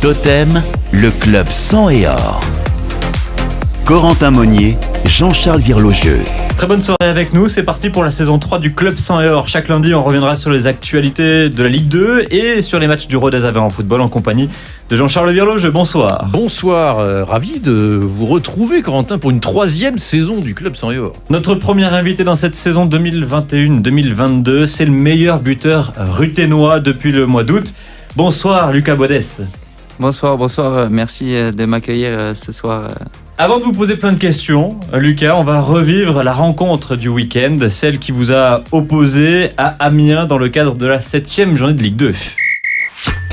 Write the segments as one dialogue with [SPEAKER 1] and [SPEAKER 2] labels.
[SPEAKER 1] Totem, le club sang et or. Corentin Monnier, Jean-Charles Virlogeux.
[SPEAKER 2] Très bonne soirée avec nous, c'est parti pour la saison 3 du Club Sang et Or. Chaque lundi, on reviendra sur les actualités de la Ligue 2 et sur les matchs du Rodez Aveyron Football en compagnie de Jean-Charles Virlogeux. Bonsoir.
[SPEAKER 3] Bonsoir, ravi de vous retrouver Corentin pour une 3e saison du Club Sang et Or.
[SPEAKER 2] Notre premier invité dans cette saison 2021-2022, c'est le meilleur buteur ruthénois depuis le mois d'août. Bonsoir Lucas Bodès.
[SPEAKER 4] Bonsoir, merci de m'accueillir ce soir.
[SPEAKER 2] Avant de vous poser plein de questions, Lucas, on va revivre la rencontre du week-end, celle qui vous a opposé à Amiens dans le cadre de la 7e journée de Ligue 2.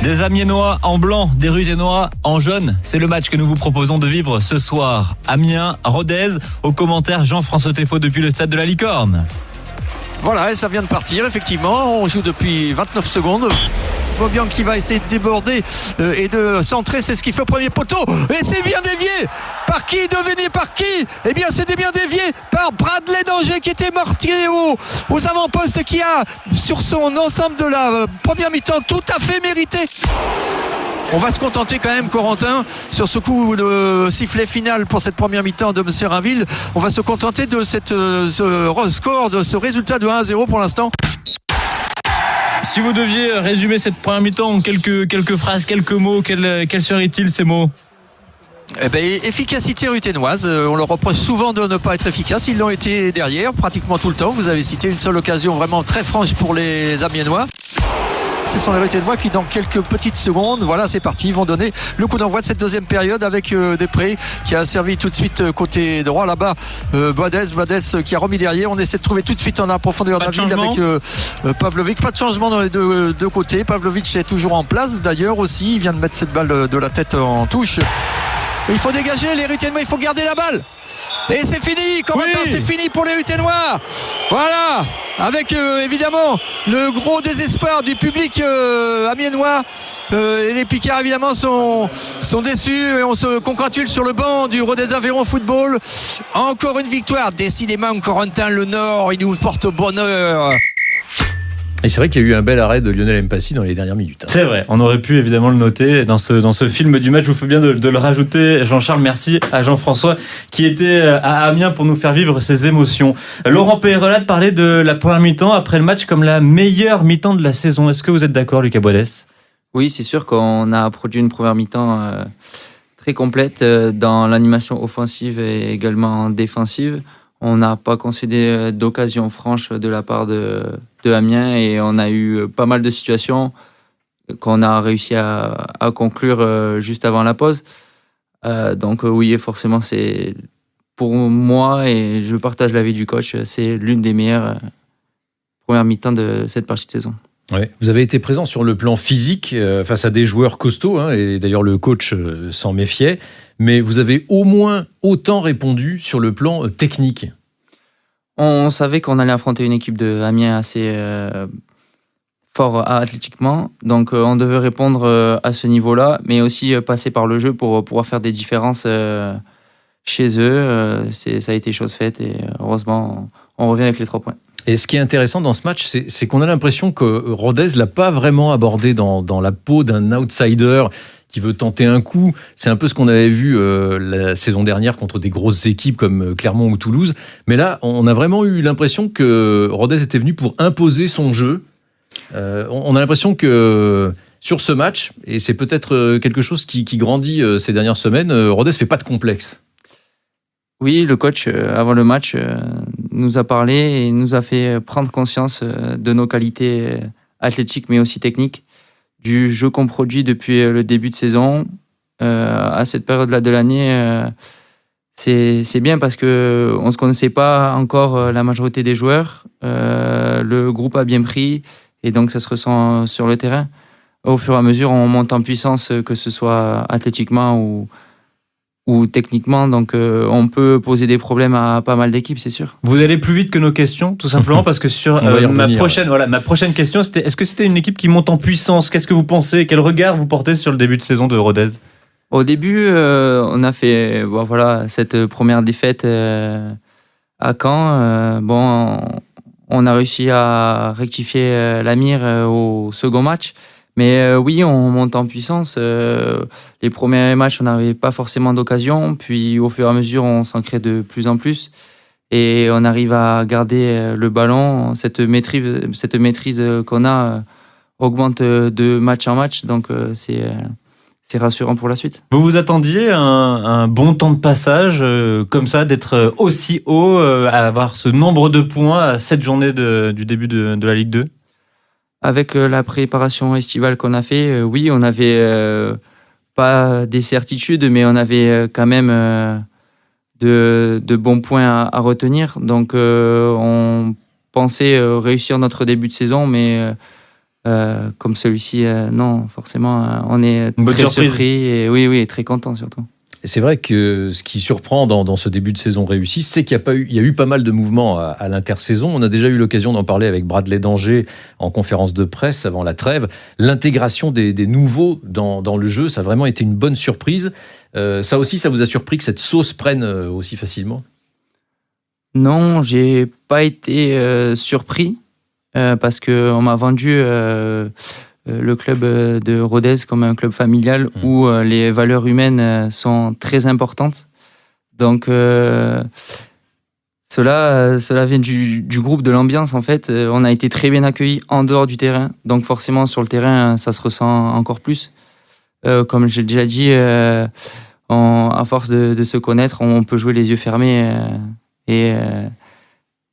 [SPEAKER 2] Des Amiénois en blanc, des Ruthénois en jaune, c'est le match que nous vous proposons de vivre ce soir. Amiens-Rodez, au commentaire Jean-François Teffaut depuis le stade de la Licorne.
[SPEAKER 5] Voilà, et ça vient de partir, effectivement, on joue depuis 29 secondes. Bobian qui va essayer de déborder et de centrer, c'est ce qu'il fait au premier poteau, et c'est bien dévié par qui, devinez par qui? Eh bien c'est bien dévié par Bradley Danger qui était mortier aux avant-postes, qui a sur son ensemble de la première mi-temps tout à fait mérité. On va se contenter quand même, Corentin, sur ce coup de sifflet final pour cette première mi-temps de M. Rainville. On va se contenter de ce score, de ce résultat de 1-0 pour l'instant.
[SPEAKER 2] Si vous deviez résumer cette première mi-temps en quelques phrases, quelques mots, quels seraient-ils ces mots ?
[SPEAKER 5] Eh ben, efficacité ruthénoise. On leur reproche souvent de ne pas être efficace. Ils l'ont été derrière pratiquement tout le temps. Vous avez cité une seule occasion vraiment très franche pour les Amiénois. Ce sont les Ruthénois qui, dans quelques petites secondes, voilà, c'est parti, vont donner le coup d'envoi de cette deuxième période avec Després qui a servi tout de suite côté droit là-bas. Bodès qui a remis derrière. On essaie de trouver tout de suite en profondeur d'un vide avec Pavlovic. Pas de changement dans les deux côtés. Pavlovic est toujours en place d'ailleurs aussi. Il vient de mettre cette balle de la tête en touche. Il faut dégager les Ruthénois, il faut garder la balle. Et c'est fini, Corentin, oui. C'est fini pour les Ruthénois. Voilà, avec évidemment le gros désespoir du public amiénois. Et les Picards évidemment sont déçus, et on se congratule sur le banc du Rodez Aveyron Football. Encore une victoire, décidément Corentin, le Nord, il nous porte bonheur.
[SPEAKER 3] Et c'est vrai qu'il y a eu un bel arrêt de Lionel Mpassi dans les dernières minutes.
[SPEAKER 2] C'est vrai, on aurait pu évidemment le noter dans ce film du match. Je vous fais bien de le rajouter, Jean-Charles. Merci à Jean-François qui était à Amiens pour nous faire vivre ces émotions. Laurent Peyrelade parlait de la première mi-temps après le match comme la meilleure mi-temps de la saison. Est-ce que vous êtes d'accord, Lucas Bodès ?
[SPEAKER 4] Oui, c'est sûr qu'on a produit une première mi-temps très complète dans l'animation offensive et également défensive. On n'a pas concédé d'occasion franche de la part de Amiens, et on a eu pas mal de situations qu'on a réussi à conclure juste avant la pause. Donc oui, forcément, c'est pour moi, et je partage l'avis du coach, c'est l'une des meilleures premières mi-temps de cette partie de saison.
[SPEAKER 3] Ouais. Vous avez été présent sur le plan physique face à des joueurs costauds, hein, et d'ailleurs le coach s'en méfiait, mais vous avez au moins autant répondu sur le plan technique.
[SPEAKER 4] On savait qu'on allait affronter une équipe de Amiens assez fort athlétiquement, donc on devait répondre à ce niveau-là, mais aussi passer par le jeu pour pouvoir faire des différences chez eux. Ça a été chose faite, et heureusement on revient avec les 3 points.
[SPEAKER 3] Et ce qui est intéressant dans ce match, c'est qu'on a l'impression que Rodez l'a pas vraiment abordé dans la peau d'un outsider qui veut tenter un coup. C'est un peu ce qu'on avait vu la saison dernière contre des grosses équipes comme Clermont ou Toulouse. Mais là, on a vraiment eu l'impression que Rodez était venu pour imposer son jeu. On a l'impression que sur ce match, et c'est peut-être quelque chose qui grandit ces dernières semaines, Rodez fait pas de complexe.
[SPEAKER 4] Oui, le coach, avant le match, nous a parlé et nous a fait prendre conscience de nos qualités athlétiques, mais aussi techniques, du jeu qu'on produit depuis le début de saison. À cette période-là de l'année, c'est bien parce qu'on ne se connaissait pas encore la majorité des joueurs. Le groupe a bien pris, et donc ça se ressent sur le terrain. Au fur et à mesure, on monte en puissance, que ce soit athlétiquement ou techniquement, donc on peut poser des problèmes à pas mal d'équipes, c'est sûr.
[SPEAKER 2] Vous allez plus vite que nos questions, tout simplement, parce que sur ma prochaine question, c'était est-ce que c'était une équipe qui monte en puissance ? Qu'est-ce que vous pensez ? Quel regard vous portez sur le début de saison de Rodez ?
[SPEAKER 4] Au début, on a fait cette première défaite à Caen. On a réussi à rectifier la mire au second match, Mais oui, on monte en puissance. Les premiers matchs, on n'avait pas forcément d'occasion. Puis au fur et à mesure, on s'en crée de plus en plus. Et on arrive à garder le ballon. Cette maîtrise qu'on a augmente de match en match. Donc c'est rassurant pour la suite.
[SPEAKER 2] Vous vous attendiez à un bon temps de passage, comme ça, d'être aussi haut, à avoir ce nombre de points à 7 journées du début de la Ligue 2 ?
[SPEAKER 4] Avec la préparation estivale qu'on a fait, oui, on n'avait pas des certitudes, mais on avait quand même de bons points à retenir. Donc, on pensait réussir notre début de saison, mais comme celui-ci, non, forcément, on est
[SPEAKER 2] Une bonne
[SPEAKER 4] très
[SPEAKER 2] surprise.
[SPEAKER 4] surpris et oui, très content surtout.
[SPEAKER 3] Et c'est vrai que ce qui surprend dans ce début de saison réussi, c'est qu'il y a eu pas mal de mouvements à l'intersaison. On a déjà eu l'occasion d'en parler avec Bradley Danger en conférence de presse avant la trêve. L'intégration des nouveaux dans le jeu, ça a vraiment été une bonne surprise. Ça aussi, ça vous a surpris que cette sauce prenne aussi facilement ?
[SPEAKER 4] Non, j'ai pas été surpris parce qu'on m'a vendu le club de Rodez comme un club familial où les valeurs humaines sont très importantes. Donc cela vient du groupe, de l'ambiance en fait. On a été très bien accueillis en dehors du terrain. Donc forcément sur le terrain, ça se ressent encore plus. Comme j'ai déjà dit, à force de se connaître, on peut jouer les yeux fermés et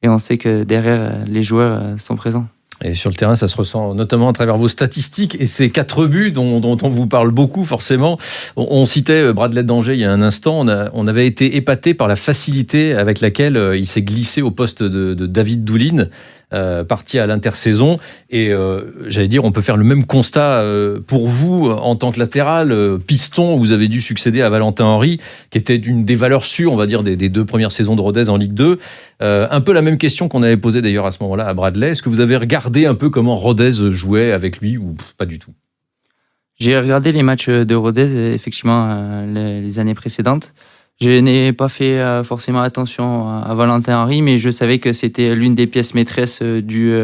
[SPEAKER 4] on sait que derrière, les joueurs sont présents.
[SPEAKER 3] Et sur le terrain, ça se ressent notamment à travers vos statistiques et ces 4 buts dont on vous parle beaucoup forcément. On citait Bradley Danger il y a un instant. On avait été épaté par la facilité avec laquelle il s'est glissé au poste de David Doulin, parti à l'intersaison. Et j'allais dire, on peut faire le même constat pour vous en tant que latéral. Piston, vous avez dû succéder à Valentin Henry, qui était une des valeurs sûres, on va dire, des 2 premières saisons de Rodez en Ligue 2. Un peu la même question qu'on avait posée d'ailleurs à ce moment-là à Bradley. Est-ce que vous avez regardé un peu comment Rodez jouait avec lui ou pas du tout ?
[SPEAKER 4] J'ai regardé les matchs de Rodez, effectivement, les années précédentes. Je n'ai pas fait forcément attention à Valentin Henry, mais je savais que c'était l'une des pièces maîtresses du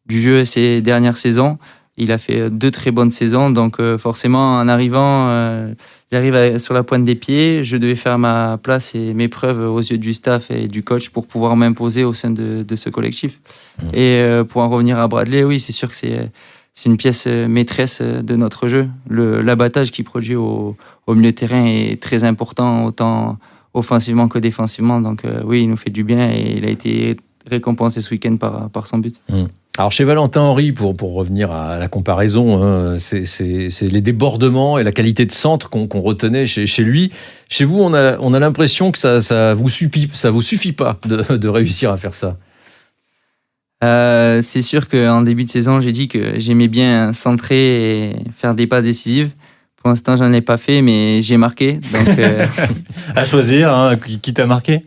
[SPEAKER 4] jeu ces dernières saisons. Il a fait 2 très bonnes saisons, donc forcément, en arrivant, j'arrive sur la pointe des pieds. Je devais faire ma place et mes preuves aux yeux du staff et du coach pour pouvoir m'imposer au sein de ce collectif. Et pour en revenir à Bradley, oui, c'est sûr que c'est une pièce maîtresse de notre jeu. L'abattage qu'il produit au milieu de terrain est très important, autant offensivement que défensivement. Donc oui, il nous fait du bien et il a été récompensé ce week-end par son but.
[SPEAKER 3] Alors chez Valentin Henry, pour revenir à la comparaison, c'est les débordements et la qualité de centre qu'on retenait chez lui. Chez vous, on a l'impression que ça vous suffit pas de réussir à faire ça.
[SPEAKER 4] C'est sûr qu'en début de saison, j'ai dit que j'aimais bien centrer et faire des passes décisives. Pour l'instant, j'en ai pas fait, mais j'ai marqué. Donc,
[SPEAKER 2] à choisir, hein, qui t'a marqué ?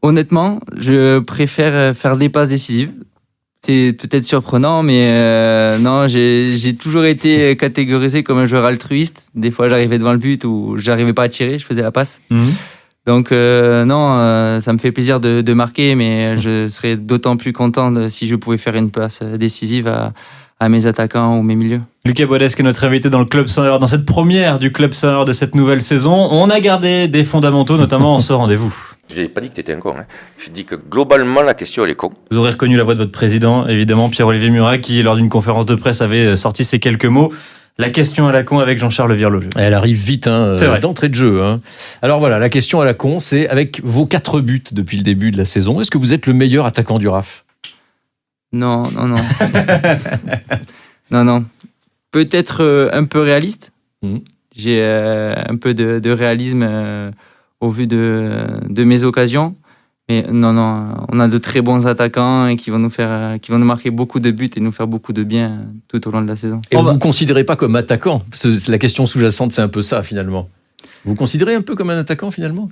[SPEAKER 4] Honnêtement, je préfère faire des passes décisives. C'est peut-être surprenant, mais non, j'ai toujours été catégorisé comme un joueur altruiste. Des fois, j'arrivais devant le but ou j'arrivais pas à tirer, je faisais la passe. Donc non, ça me fait plaisir de marquer, mais je serais d'autant plus content si je pouvais faire une passe décisive à mes attaquants ou mes milieux.
[SPEAKER 2] Lucas Bodesque est notre invité dans le Club 100 heures, dans cette première du Club 100 heures de cette nouvelle saison. On a gardé des fondamentaux, notamment en ce rendez-vous.
[SPEAKER 6] Je n'ai pas dit que tu étais un con. Je dis que globalement, la question, elle est con.
[SPEAKER 2] Vous aurez reconnu la voix de votre président, évidemment, Pierre-Olivier Murat, qui, lors d'une conférence de presse, avait sorti ces quelques mots. La question à la con avec Jean-Charles Virlogeux.
[SPEAKER 3] Elle arrive vite, d'entrée de jeu. Alors voilà, la question à la con, c'est avec vos 4 buts depuis le début de la saison, est-ce que vous êtes le meilleur attaquant du RAF ?
[SPEAKER 4] Non. Non. Peut-être un peu réaliste. J'ai un peu de réalisme au vu de mes occasions. Mais non, on a de très bons attaquants et qui vont nous marquer beaucoup de buts et nous faire beaucoup de bien tout au long de la saison.
[SPEAKER 3] Et vous ne vous considérez pas comme attaquant ? Parce que la question sous-jacente, c'est un peu ça, finalement. Vous vous considérez un peu comme un attaquant, finalement ?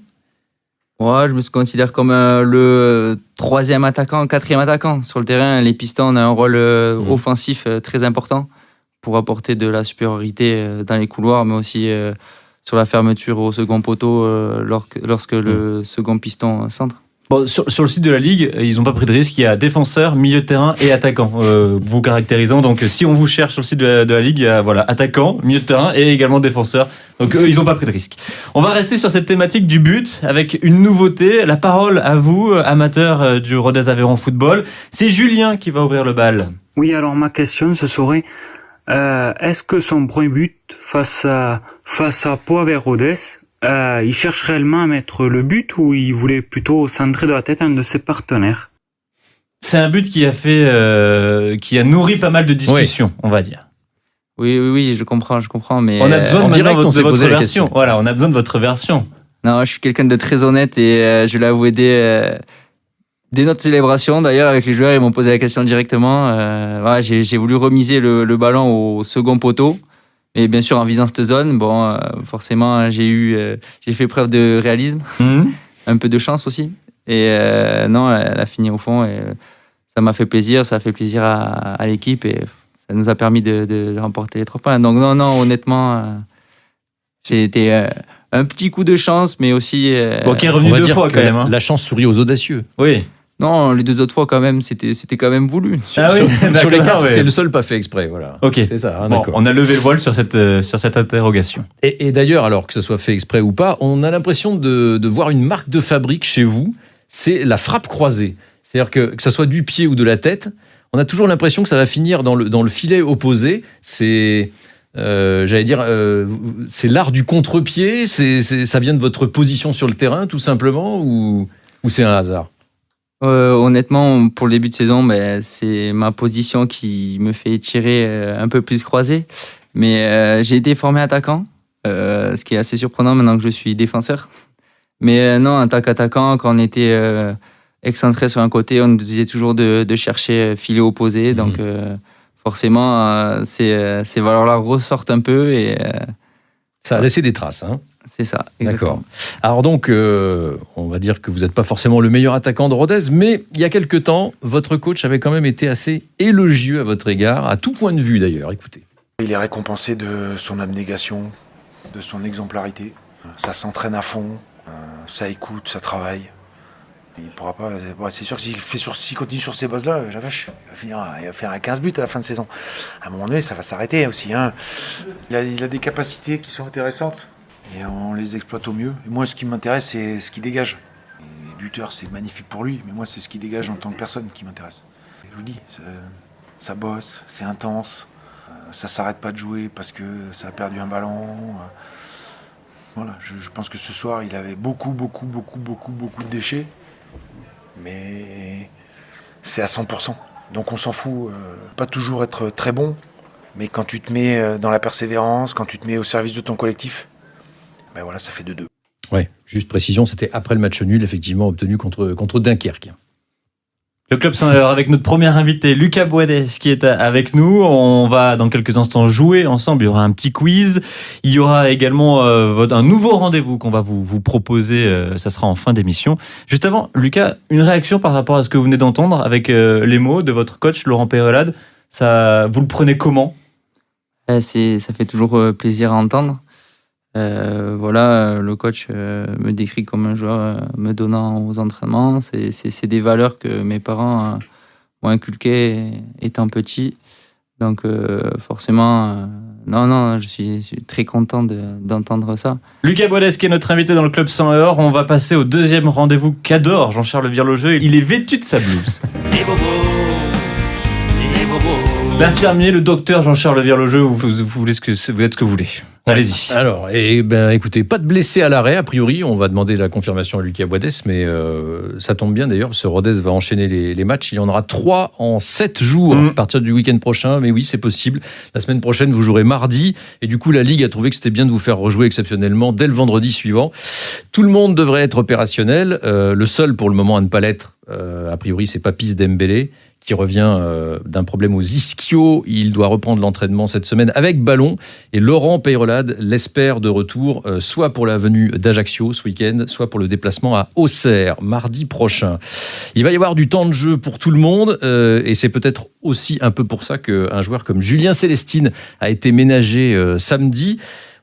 [SPEAKER 4] Ouais, je me considère comme le 3e attaquant, 4e attaquant. Sur le terrain, les pistons ont un rôle offensif très important pour apporter de la supériorité dans les couloirs, mais aussi sur la fermeture au second poteau lorsque le second piston centre.
[SPEAKER 2] Bon, sur le site de la Ligue, ils n'ont pas pris de risque. Il y a défenseur, milieu de terrain et attaquant. Vous caractérisant. Donc, si on vous cherche sur le site de la Ligue, il y a attaquant, milieu de terrain et également défenseur. Donc, eux, ils n'ont pas pris de risque. On va rester sur cette thématique du but avec une nouveauté. La parole à vous, amateurs du Rodez Aveyron Football. C'est Julien qui va ouvrir le bal.
[SPEAKER 7] Oui, alors ma question, ce serait, est-ce que son premier but face à Pau avec Rodez, il cherche réellement à mettre le but ou il voulait plutôt centrer de la tête un de ses partenaires?
[SPEAKER 2] C'est un but qui a nourri pas mal de discussions, on va dire.
[SPEAKER 4] Oui, je comprends, mais
[SPEAKER 2] on a besoin de votre
[SPEAKER 3] la
[SPEAKER 2] version.
[SPEAKER 3] question.
[SPEAKER 2] Voilà, on a besoin de votre version.
[SPEAKER 4] Non, je suis quelqu'un de très honnête et je l'ai avoué dès notre célébration. D'ailleurs, avec les joueurs, ils m'ont posé la question directement. Voilà, j'ai voulu remiser le ballon au second poteau. Et bien sûr, en visant cette zone, forcément, j'ai fait preuve de réalisme, un peu de chance aussi. Et non, elle a fini au fond et ça m'a fait plaisir, ça a fait plaisir à l'équipe et ça nous a permis de remporter les 3 points. Donc non, honnêtement, c'était un petit coup de chance, mais aussi...
[SPEAKER 2] qui est revenu 2 fois quand même. Hein.
[SPEAKER 3] La chance sourit aux audacieux.
[SPEAKER 2] Oui.
[SPEAKER 4] Non, les 2 autres fois quand même, c'était quand même voulu.
[SPEAKER 3] Sur les 4, c'est le seul pas fait exprès. Voilà.
[SPEAKER 2] Ok.
[SPEAKER 3] C'est ça. Hein,
[SPEAKER 2] bon, on a levé le voile sur cette interrogation.
[SPEAKER 3] Et d'ailleurs, alors que ce soit fait exprès ou pas, on a l'impression de voir une marque de fabrique chez vous. C'est la frappe croisée. C'est-à-dire que ça soit du pied ou de la tête, on a toujours l'impression que ça va finir dans le filet opposé. C'est... c'est l'art du contre-pied, ça vient de votre position sur le terrain, tout simplement, ou c'est un hasard?
[SPEAKER 4] Honnêtement, pour le début de saison, c'est ma position qui me fait tirer un peu plus croisé. Mais j'ai été formé attaquant, ce qui est assez surprenant maintenant que je suis défenseur. Mais non, en tant qu'attaquant, quand on était excentré sur un côté, on nous disait toujours de chercher filet opposé. Donc forcément, ces valeurs-là ressortent un peu. Et
[SPEAKER 3] ça a laissé des traces, hein.
[SPEAKER 4] C'est ça, exactement.
[SPEAKER 3] D'accord. Alors donc, on va dire que vous n'êtes pas forcément le meilleur attaquant de Rodez, mais il y a quelque temps, votre coach avait quand même été assez élogieux à votre égard, à tout point de vue d'ailleurs. Écoutez.
[SPEAKER 8] Il est récompensé de son abnégation, de son exemplarité. Ça s'entraîne à fond, ça écoute, ça travaille. Il pourra pas. C'est sûr que s'il continue sur ces bases-là, la vache, il va faire un 15 buts à la fin de saison. À un moment donné, ça va s'arrêter aussi. Hein. Il a des capacités qui sont intéressantes. Et on les exploite au mieux. Et moi, ce qui m'intéresse, c'est ce qu'il dégage. Les buteurs, c'est magnifique pour lui, mais moi, c'est ce qu'il dégage en tant que personne qui m'intéresse. Et je vous dis, ça bosse, c'est intense, ça s'arrête pas de jouer parce que ça a perdu un ballon. Voilà, je pense que ce soir, il avait beaucoup de déchets, mais c'est à 100%. Donc on s'en fout, pas toujours être très bon, mais quand tu te mets dans la persévérance, quand tu te mets au service de ton collectif, voilà, ça fait 2-2.
[SPEAKER 3] Ouais, juste précision, c'était après le match nul, effectivement, obtenu contre Dunkerque.
[SPEAKER 2] Le Club 100 heures avec notre premier invité, Lucas Boadès, qui est avec nous. On va dans quelques instants jouer ensemble. Il y aura un petit quiz. Il y aura également un nouveau rendez-vous qu'on va vous proposer. Ça sera en fin d'émission. Juste avant, Lucas, une réaction par rapport à ce que vous venez d'entendre avec les mots de votre coach, Laurent Peyrelade. Vous le prenez comment ?
[SPEAKER 4] Ça fait toujours plaisir à entendre. Le coach me décrit comme un joueur me donnant aux entraînements. C'est des valeurs que mes parents m'ont inculquées étant petit. Donc forcément, je suis très content d'entendre ça.
[SPEAKER 2] Lucas Boadès qui est notre invité dans le Club 100 heures. On va passer au deuxième rendez-vous qu'adore Jean-Charles Virlogeux. Il est vêtu de sa blouse. L'infirmier, le docteur Jean-Charles Virlogeux, vous êtes ce que vous voulez. Allez-y.
[SPEAKER 3] Alors, écoutez, pas de blessés à l'arrêt, a priori. On va demander la confirmation à Lucas Boadès, mais ça tombe bien d'ailleurs, parce que Rodez va enchaîner les matchs. Il y en aura 3 en 7 jours à partir du week-end prochain. Mais oui, c'est possible. La semaine prochaine, vous jouerez mardi. Et du coup, la Ligue a trouvé que c'était bien de vous faire rejouer exceptionnellement dès le vendredi suivant. Tout le monde devrait être opérationnel. Le seul, pour le moment, à ne pas l'être, a priori, c'est Papis Dembélé, qui revient d'un problème aux ischios. Il doit reprendre l'entraînement cette semaine avec ballon. Et Laurent Peyrelade l'espère de retour, soit pour la venue d'Ajaccio ce week-end, soit pour le déplacement à Auxerre, mardi prochain. Il va y avoir du temps de jeu pour tout le monde, et c'est peut-être aussi un peu pour ça qu'un joueur comme Julien Célestine a été ménagé samedi.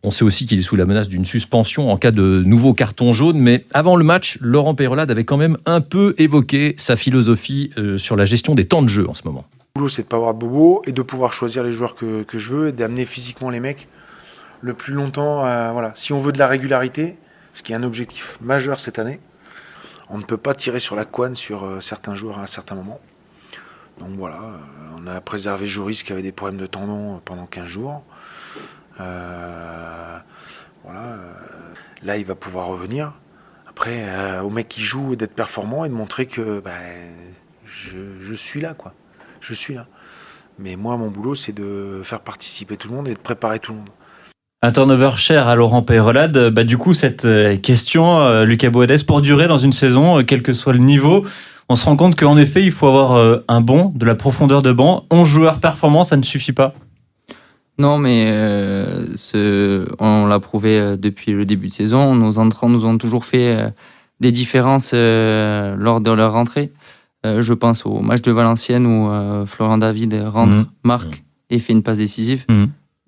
[SPEAKER 3] On sait aussi qu'il est sous la menace d'une suspension en cas de nouveau carton jaune. Mais avant le match, Laurent Peyrelade avait quand même un peu évoqué sa philosophie sur la gestion des temps de jeu en ce moment.
[SPEAKER 8] Le boulot, c'est de ne pas avoir de bobo et de pouvoir choisir les joueurs que je veux et d'amener physiquement les mecs le plus longtemps. Voilà. Si on veut de la régularité, ce qui est un objectif majeur cette année, on ne peut pas tirer sur la couenne sur certains joueurs à un certain moment. Donc voilà, on a préservé Joris qui avait des problèmes de tendons pendant 15 jours. Là, il va pouvoir revenir. Après, au mec qui joue, d'être performant et de montrer que je suis là, quoi. Je suis là. Mais moi, mon boulot, c'est de faire participer tout le monde et de préparer tout le monde.
[SPEAKER 2] Un turnover cher à Laurent Peyrelade. Du coup, cette question, Lucas Boadès, pour durer dans une saison, quel que soit le niveau, on se rend compte qu'en effet, il faut avoir un banc, de la profondeur de banc. 11 joueurs performants, ça ne suffit pas.
[SPEAKER 4] Non, mais on l'a prouvé depuis le début de saison. Nos entrants nous ont toujours fait des différences lors de leur rentrée. Je pense au match de Valenciennes où Florian David rentre, marque et fait une passe décisive.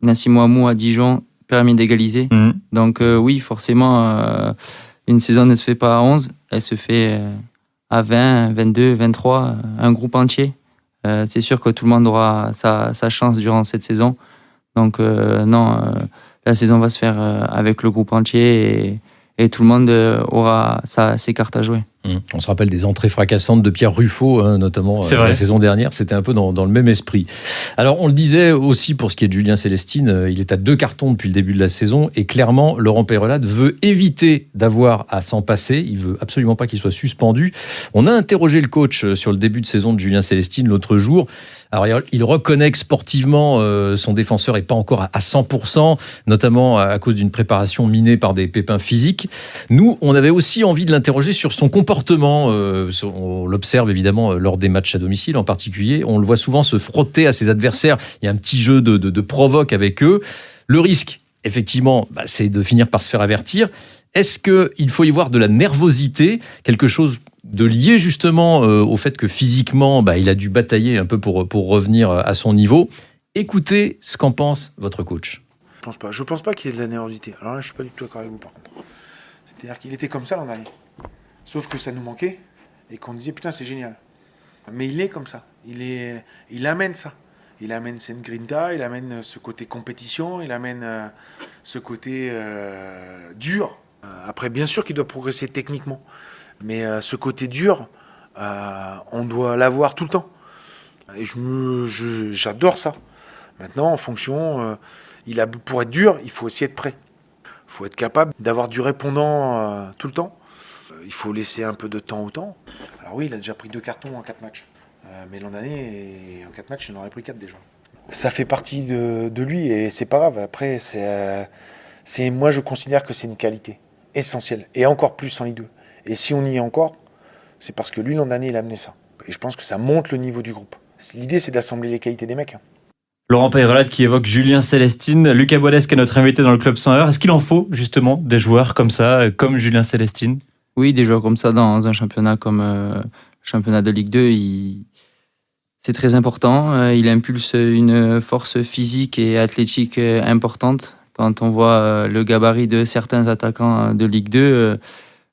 [SPEAKER 4] Nassim Ouamou à Dijon permis d'égaliser. Donc oui, forcément, une saison ne se fait pas à 11, elle se fait à 20, 22, 23, un groupe entier. C'est sûr que tout le monde aura sa chance durant cette saison. Donc la saison va se faire avec le groupe entier et tout le monde aura ses cartes à jouer.
[SPEAKER 3] On se rappelle des entrées fracassantes de Pierre Ruffo, notamment la saison dernière. C'était un peu dans le même esprit. Alors, on le disait aussi pour ce qui est de Julien Célestine, il est à 2 cartons depuis le début de la saison et clairement, Laurent Peyrelade veut éviter d'avoir à s'en passer. Il veut absolument pas qu'il soit suspendu. On a interrogé le coach sur le début de saison de Julien Célestine l'autre jour. Alors, il reconnaît que sportivement, son défenseur n'est pas encore à 100%, notamment à cause d'une préparation minée par des pépins physiques. Nous, on avait aussi envie de l'interroger sur son comportement. On l'observe évidemment lors des matchs à domicile en particulier. On le voit souvent se frotter à ses adversaires. Il y a un petit jeu de provoque avec eux. Le risque, effectivement, c'est de finir par se faire avertir. Est-ce qu'il faut y voir de la nervosité, quelque chose de lié justement au fait que physiquement, il a dû batailler un peu pour revenir à son niveau? Écoutez ce qu'en pense votre coach.
[SPEAKER 8] Je pense pas qu'il y ait de la nervosité. Alors là, je suis pas du tout d'accord avec vous par contre. C'est-à-dire qu'il était comme ça l'an dernier. Sauf que ça nous manquait et qu'on disait putain c'est génial. Mais il est comme ça. Il amène ça. Il amène cette grinta, il amène ce côté compétition, il amène ce côté dur. Après bien sûr qu'il doit progresser techniquement. Mais ce côté dur, on doit l'avoir tout le temps. Et j'adore ça. Maintenant en fonction, pour être dur, il faut aussi être prêt. Il faut être capable d'avoir du répondant tout le temps. Il faut laisser un peu de temps au temps. Alors oui, il a déjà pris 2 cartons en 4 matchs. Mais l'an dernier, en 4 matchs, il en aurait pris 4 déjà. Ça fait partie de lui et c'est pas grave. Après, moi, je considère que c'est une qualité essentielle. Et encore plus en Ligue 2. Et si on y est encore, c'est parce que lui, l'an dernier, il a amené ça. Et je pense que ça monte le niveau du groupe. L'idée, c'est d'assembler les qualités des mecs.
[SPEAKER 2] Laurent Peyrelade qui évoque Julien Célestine. Lucas Boadès qui est notre invité dans le Club 100 heures. Est-ce qu'il en faut justement des joueurs comme ça, comme Julien Célestine?
[SPEAKER 4] Oui, des joueurs comme ça dans un championnat comme le championnat de Ligue 2, c'est très important. Il impulse une force physique et athlétique importante. Quand on voit le gabarit de certains attaquants de Ligue 2,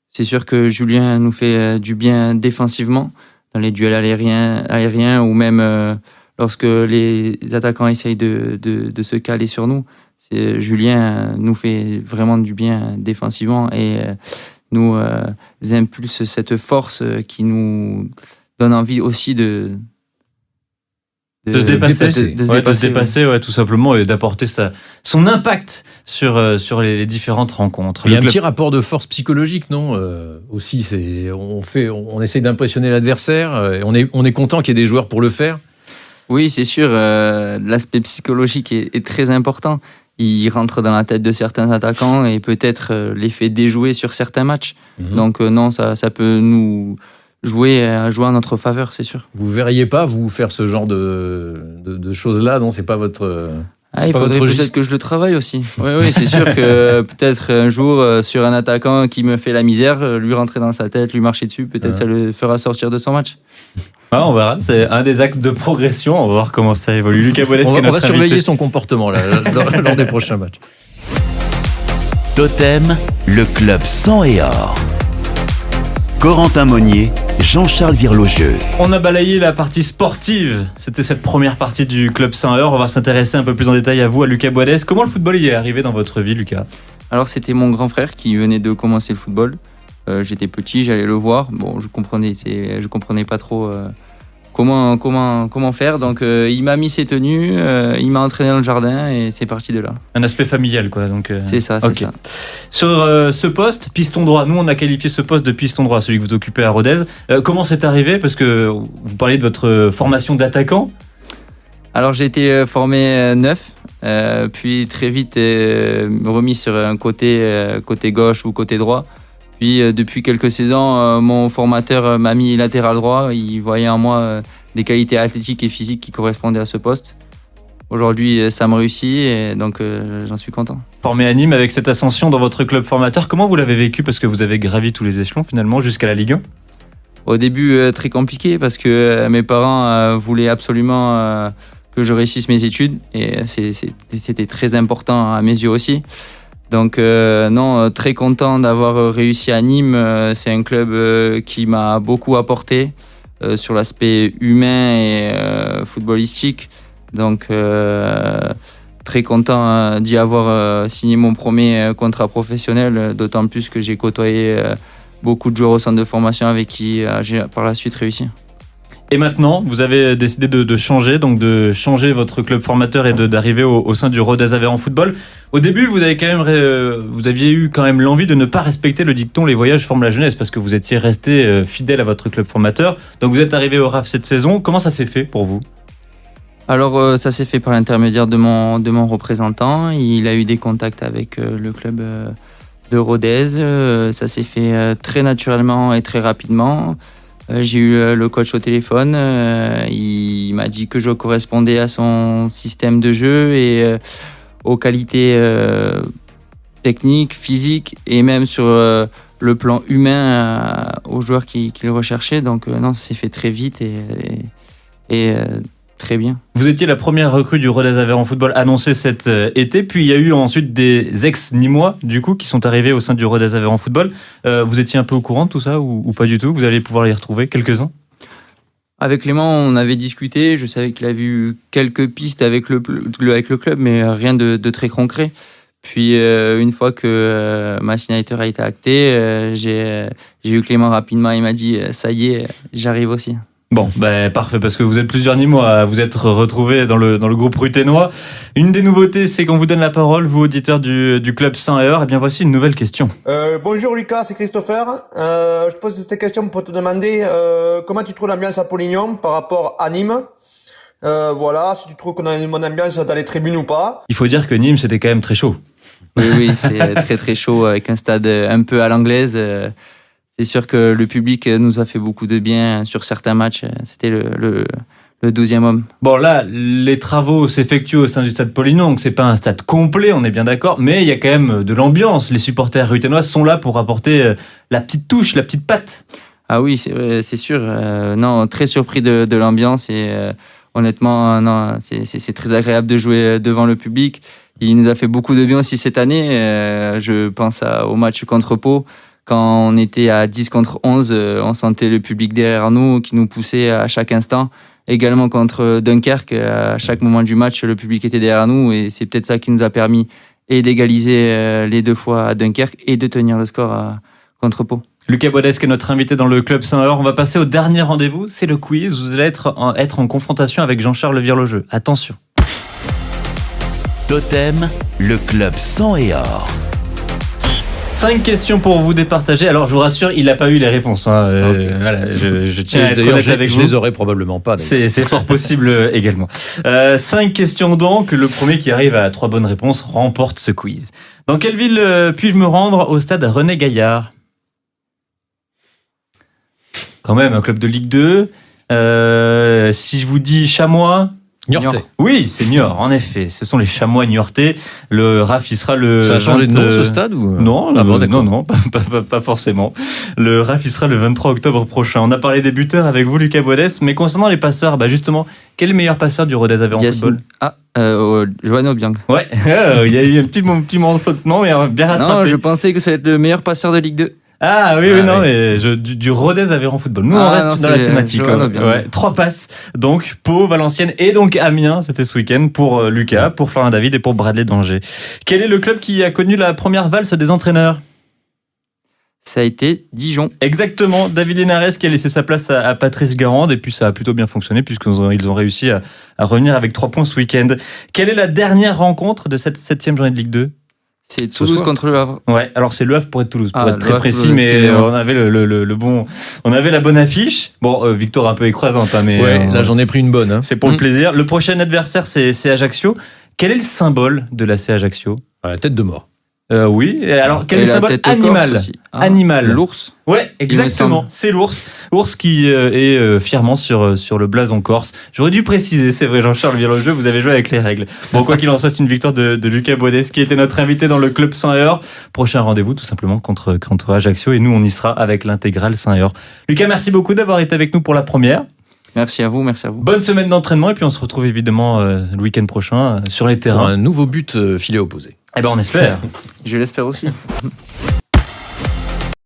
[SPEAKER 4] c'est sûr que Julien nous fait du bien défensivement, dans les duels aériens ou même lorsque les attaquants essayent de se caler sur nous. Julien nous fait vraiment du bien défensivement et nous impulse cette force qui nous donne envie aussi de
[SPEAKER 2] se dépasser, tout simplement, et d'apporter son impact sur les différentes rencontres.
[SPEAKER 3] Il y a un petit rapport de force psychologique, non aussi, on essaye d'impressionner l'adversaire, et on est content qu'il y ait des joueurs pour le faire.
[SPEAKER 4] Oui, c'est sûr, l'aspect psychologique est très important. Il rentre dans la tête de certains attaquants et peut-être les fait déjouer sur certains matchs. Donc non, ça peut nous jouer en notre faveur, c'est sûr.
[SPEAKER 3] Vous ne verriez pas vous faire ce genre de choses-là, non? C'est pas votre...
[SPEAKER 4] il faudrait peut-être que je le travaille aussi. Oui, c'est sûr que peut-être un jour, sur un attaquant qui me fait la misère, lui rentrer dans sa tête, lui marcher dessus, peut-être ça le fera sortir de son match.
[SPEAKER 2] On verra, c'est un des axes de progression. On va voir comment ça évolue. Lucas Boadès,
[SPEAKER 3] on va surveiller son comportement lors des prochains matchs.
[SPEAKER 1] Totem, le club sang et or. Corentin Monnier, Jean-Charles Virlogieux.
[SPEAKER 2] On a balayé la partie sportive. C'était cette première partie du club sang et or. On va s'intéresser un peu plus en détail à vous, à Lucas Boadès. Comment le football il est arrivé dans votre vie, Lucas ?
[SPEAKER 4] Alors c'était mon grand frère qui venait de commencer le football. J'étais petit, j'allais le voir. Bon, je comprenais pas trop comment faire. Donc il m'a mis ses tenues, il m'a entraîné dans le jardin et c'est parti de là.
[SPEAKER 2] Un aspect familial, quoi. Donc,
[SPEAKER 4] C'est ça, c'est ça.
[SPEAKER 2] Sur ce poste, piston droit, nous on a qualifié ce poste de piston droit, celui que vous occupez à Rodez. Comment c'est arrivé ? Parce que vous parliez de votre formation d'attaquant.
[SPEAKER 4] Alors j'ai été formé neuf, puis très vite remis sur un côté gauche ou côté droit. Puis depuis quelques saisons, mon formateur m'a mis latéral droit. Il voyait en moi des qualités athlétiques et physiques qui correspondaient à ce poste. Aujourd'hui, ça me réussit et donc j'en suis content.
[SPEAKER 2] Formé à Nîmes avec cette ascension dans votre club formateur, comment vous l'avez vécu ? Parce que vous avez gravi tous les échelons finalement jusqu'à la Ligue 1.
[SPEAKER 4] Au début, très compliqué parce que mes parents voulaient absolument que je réussisse mes études et c'était très important à mes yeux aussi. Donc non, très content d'avoir réussi à Nîmes. C'est un club qui m'a beaucoup apporté sur l'aspect humain et footballistique. Donc très content d'y avoir signé mon premier contrat professionnel, d'autant plus que j'ai côtoyé beaucoup de joueurs au centre de formation avec qui j'ai par la suite réussi.
[SPEAKER 2] Et maintenant, vous avez décidé de changer, donc de changer votre club formateur et d'arriver au sein du Rodez Aveyron Football. Au début, vous aviez eu quand même l'envie de ne pas respecter le dicton « Les voyages forment la jeunesse » parce que vous étiez resté fidèle à votre club formateur. Donc vous êtes arrivé au RAF cette saison. Comment ça s'est fait pour vous ?
[SPEAKER 4] Alors ça s'est fait par l'intermédiaire de mon représentant. Il a eu des contacts avec le club de Rodez. Ça s'est fait très naturellement et très rapidement. J'ai eu le coach au téléphone, il m'a dit que je correspondais à son système de jeu et aux qualités techniques, physiques et même sur le plan humain aux joueurs qu'il recherchait. Donc non, ça s'est fait très vite et très bien.
[SPEAKER 2] Vous étiez la première recrue du Rodez Aveyron Football annoncée cet été, puis il y a eu ensuite des ex-Nîmois du coup qui sont arrivés au sein du Rodez Aveyron Football. Vous étiez un peu au courant de tout ça ou pas du tout ? Vous allez pouvoir les retrouver, quelques-uns ?
[SPEAKER 4] Avec Clément, on avait discuté. Je savais qu'il avait eu quelques pistes avec le club, mais rien de très concret. Puis une fois que ma signature a été actée, j'ai eu Clément rapidement. Il m'a dit « ça y est, j'arrive aussi ».
[SPEAKER 2] Bon, parfait, parce que vous êtes plusieurs Nîmois à vous être retrouvés dans le groupe ruténois. Une des nouveautés, c'est qu'on vous donne la parole, vous auditeurs du club sang et or. Et bien voici une nouvelle question.
[SPEAKER 9] Bonjour Lucas, c'est Christopher. Je te pose cette question pour te demander comment tu trouves l'ambiance à Polignon par rapport à Nîmes. Voilà, si tu trouves qu'on a une bonne ambiance dans les tribunes ou pas.
[SPEAKER 2] Il faut dire que Nîmes, c'était quand même très chaud.
[SPEAKER 4] Oui, c'est très très chaud avec un stade un peu à l'anglaise. C'est sûr que le public nous a fait beaucoup de bien sur certains matchs. C'était le 12e homme. Bon,
[SPEAKER 2] là, les travaux s'effectuent au sein du stade Polignon, donc c'est pas un stade complet, on est bien d'accord, mais il y a quand même de l'ambiance. Les supporters ruténois sont là pour apporter la petite touche, la petite patte.
[SPEAKER 4] Ah oui, c'est sûr. Non, très surpris de l'ambiance et honnêtement, non, c'est très agréable de jouer devant le public. Il nous a fait beaucoup de bien aussi cette année. Je pense au match contre Pau. Quand on était à 10 contre 11, on sentait le public derrière nous qui nous poussait à chaque instant. Également contre Dunkerque, à chaque moment du match, le public était derrière nous et c'est peut-être ça qui nous a permis et d'égaliser les deux fois à Dunkerque et de tenir le score contre Pau.
[SPEAKER 2] Lucas Boadès est notre invité dans le Club Saint-Or. On va passer au dernier rendez-vous, c'est le quiz. Vous allez être en confrontation avec Jean-Charles Virlogieux. Attention.
[SPEAKER 1] Totem, le Club sang et or.
[SPEAKER 2] 5 questions pour vous départager. Alors, je vous rassure, il n'a pas eu les réponses. Okay. Voilà, je tiens à être honnête avec vous.
[SPEAKER 3] Je les aurais probablement pas.
[SPEAKER 2] C'est fort possible également. 5 questions donc. Le premier qui arrive à 3 bonnes réponses remporte ce quiz. Dans quelle ville puis-je me rendre au stade René Gaillard ? Quand même, un club de Ligue 2. Si je vous dis Chamois,
[SPEAKER 3] Niortais.
[SPEAKER 2] Oui, c'est Niort, en effet. Ce sont les chamois niortais. Le RAF, il sera le...
[SPEAKER 3] Ça a changé de nom, ce stade ou...
[SPEAKER 2] Non,
[SPEAKER 3] Ah bon, d'accord.
[SPEAKER 2] non, pas forcément. Le RAF, il sera le 23 octobre prochain. On a parlé des buteurs avec vous, Lucas Boadès, mais concernant les passeurs, justement, quel est le meilleur passeur du Rodez Aveyron Football?
[SPEAKER 4] Johan Obiang.
[SPEAKER 2] Ouais, il y a eu un petit moment de faute, non, mais bien rattrapé.
[SPEAKER 4] Non, je pensais que ça allait être le meilleur passeur de Ligue 2.
[SPEAKER 2] Ah oui, non, mais du Rodez Aveyron Football. Nous, on reste dans la thématique. Ouais. 3 passes, donc Pau, Valenciennes et donc Amiens, c'était ce week-end pour Lucas, pour Florian David et pour Bradley d'Angers. Quel est le club qui a connu la première valse des entraîneurs?
[SPEAKER 4] Ça a été Dijon.
[SPEAKER 2] Exactement, David Linares qui a laissé sa place à Patrice Garande, et puis ça a plutôt bien fonctionné puisqu'ils ont réussi à revenir avec 3 points ce week-end. Quelle est la dernière rencontre de cette 7e journée de Ligue 2?
[SPEAKER 4] C'est Toulouse contre Le Havre.
[SPEAKER 2] Ouais, alors c'est Le Havre pour être Toulouse, pour être très
[SPEAKER 4] Havre,
[SPEAKER 2] précis,
[SPEAKER 4] Toulouse,
[SPEAKER 2] mais on avait on avait la bonne affiche. Bon, victoire un peu écrasante, mais
[SPEAKER 3] là j'en ai pris une bonne.
[SPEAKER 2] C'est pour le plaisir. Le prochain adversaire, c'est Ajaccio. Quel est le symbole de l'AC Ajaccio?
[SPEAKER 3] La tête de mort.
[SPEAKER 2] Oui. Alors, quel est le symbole animal? Animal.
[SPEAKER 4] L'ours.
[SPEAKER 2] Ouais, exactement. C'est l'ours. Ours qui est fièrement sur le blason corse. J'aurais dû préciser, c'est vrai, Jean-Charles Virlogeux, vous avez joué avec les règles. Bon, quoi qu'il en soit, c'est une victoire de Lucas Boadès qui était notre invité dans le Club Saint-Heure. Prochain rendez-vous, tout simplement, contre Ajaccio. Et nous, on y sera avec l'intégrale Saint-Heure. Lucas, merci beaucoup d'avoir été avec nous pour la première.
[SPEAKER 4] Merci à vous.
[SPEAKER 2] Bonne semaine d'entraînement. Et puis, on se retrouve évidemment le week-end prochain sur les terrains.
[SPEAKER 3] Pour un nouveau but filet opposé.
[SPEAKER 2] Eh ben, on espère.
[SPEAKER 4] Je l'espère aussi.